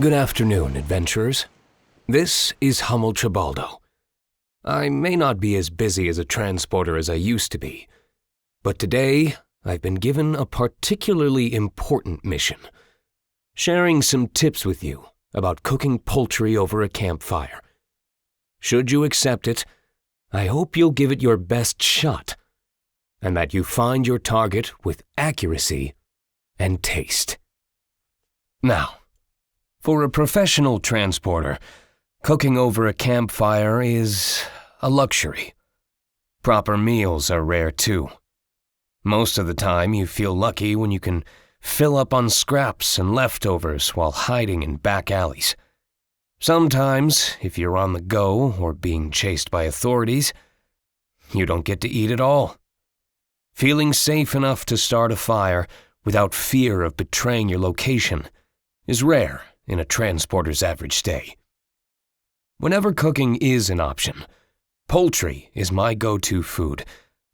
Good afternoon, adventurers. This is Hummel Trabaldo. I may not be as busy as a transporter as I used to be, but today I've been given a particularly important mission, sharing some tips with you about cooking poultry over a campfire. Should you accept it, I hope you'll give it your best shot, and that you find your target with accuracy and taste. Now, for a professional transporter, cooking over a campfire is a luxury. Proper meals are rare too. Most of the time, you feel lucky when you can fill up on scraps and leftovers while hiding in back alleys. Sometimes, if you're on the go or being chased by authorities, you don't get to eat at all. Feeling safe enough to start a fire without fear of betraying your location is rare in a transporter's average day. Whenever cooking is an option, poultry is my go-to food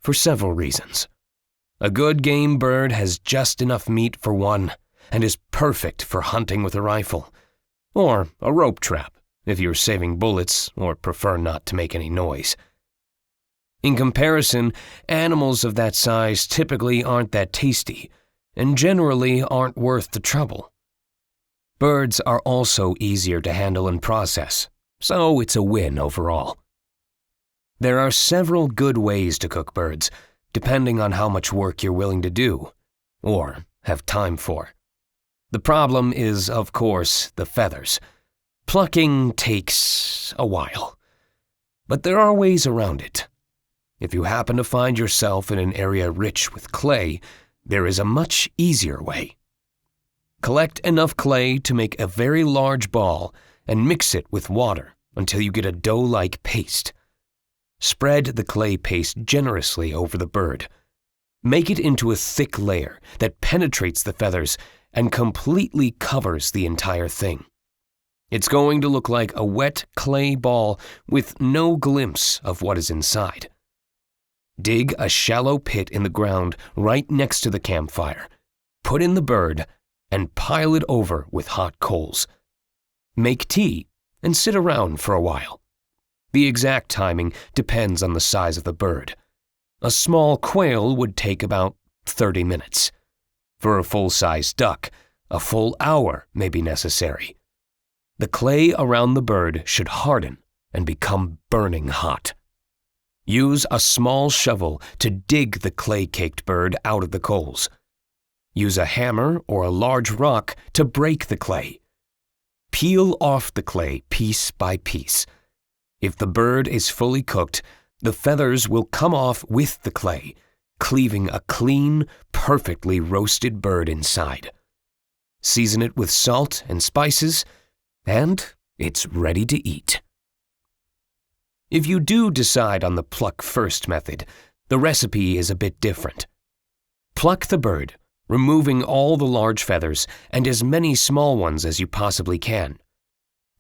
for several reasons. A good game bird has just enough meat for one and is perfect for hunting with a rifle, or a rope trap if you're saving bullets or prefer not to make any noise. In comparison, animals of that size typically aren't that tasty and generally aren't worth the trouble. Birds are also easier to handle and process, so it's a win overall. There are several good ways to cook birds, depending on how much work you're willing to do, or have time for. The problem is, of course, the feathers. Plucking takes a while, but there are ways around it. If you happen to find yourself in an area rich with clay, there is a much easier way. Collect enough clay to make a very large ball and mix it with water until you get a dough-like paste. Spread the clay paste generously over the bird. Make it into a thick layer that penetrates the feathers and completely covers the entire thing. It's going to look like a wet clay ball with no glimpse of what is inside. Dig a shallow pit in the ground right next to the campfire. Put in the bird and pile it over with hot coals. Make tea and sit around for a while. The exact timing depends on the size of the bird. A small quail would take about 30 minutes. For a full-sized duck, a full hour may be necessary. The clay around the bird should harden and become burning hot. Use a small shovel to dig the clay-caked bird out of the coals. Use a hammer or a large rock to break the clay. Peel off the clay piece by piece. If the bird is fully cooked, the feathers will come off with the clay, cleaving a clean, perfectly roasted bird inside. Season it with salt and spices, and it's ready to eat. If you do decide on the pluck first method, the recipe is a bit different. Pluck the bird, removing all the large feathers and as many small ones as you possibly can.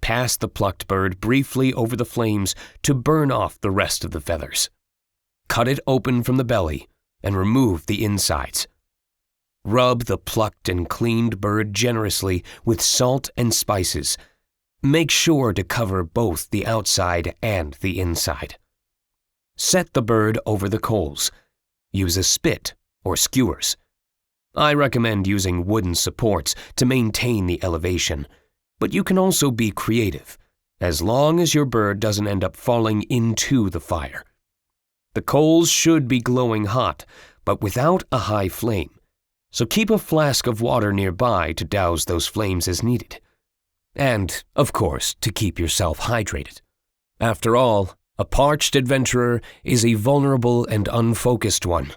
Pass the plucked bird briefly over the flames to burn off the rest of the feathers. Cut it open from the belly and remove the insides. Rub the plucked and cleaned bird generously with salt and spices. Make sure to cover both the outside and the inside. Set the bird over the coals. Use a spit or skewers. I recommend using wooden supports to maintain the elevation, but you can also be creative, as long as your bird doesn't end up falling into the fire. The coals should be glowing hot, but without a high flame, so keep a flask of water nearby to douse those flames as needed. And, of course, to keep yourself hydrated. After all, a parched adventurer is a vulnerable and unfocused one.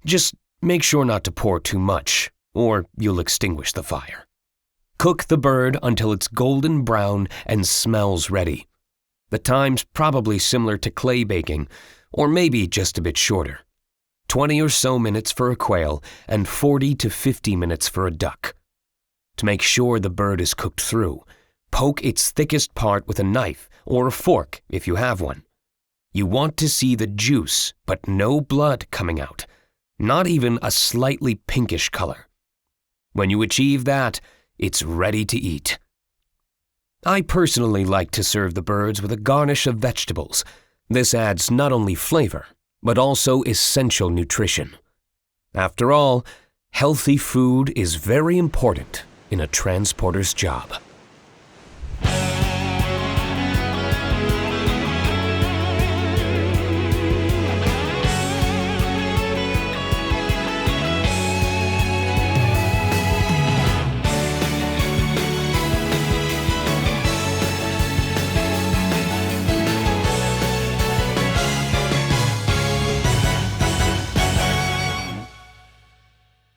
Just make sure not to pour too much, or you'll extinguish the fire. Cook the bird until it's golden brown and smells ready. The time's probably similar to clay baking, or maybe just a bit shorter. 20 or so minutes for a quail and 40 to 50 minutes for a duck. To make sure the bird is cooked through, poke its thickest part with a knife or a fork if you have one. You want to see the juice, but no blood coming out. Not even a slightly pinkish color. When you achieve that, it's ready to eat. I personally like to serve the birds with a garnish of vegetables. This adds not only flavor, but also essential nutrition. After all, healthy food is very important in a transporter's job.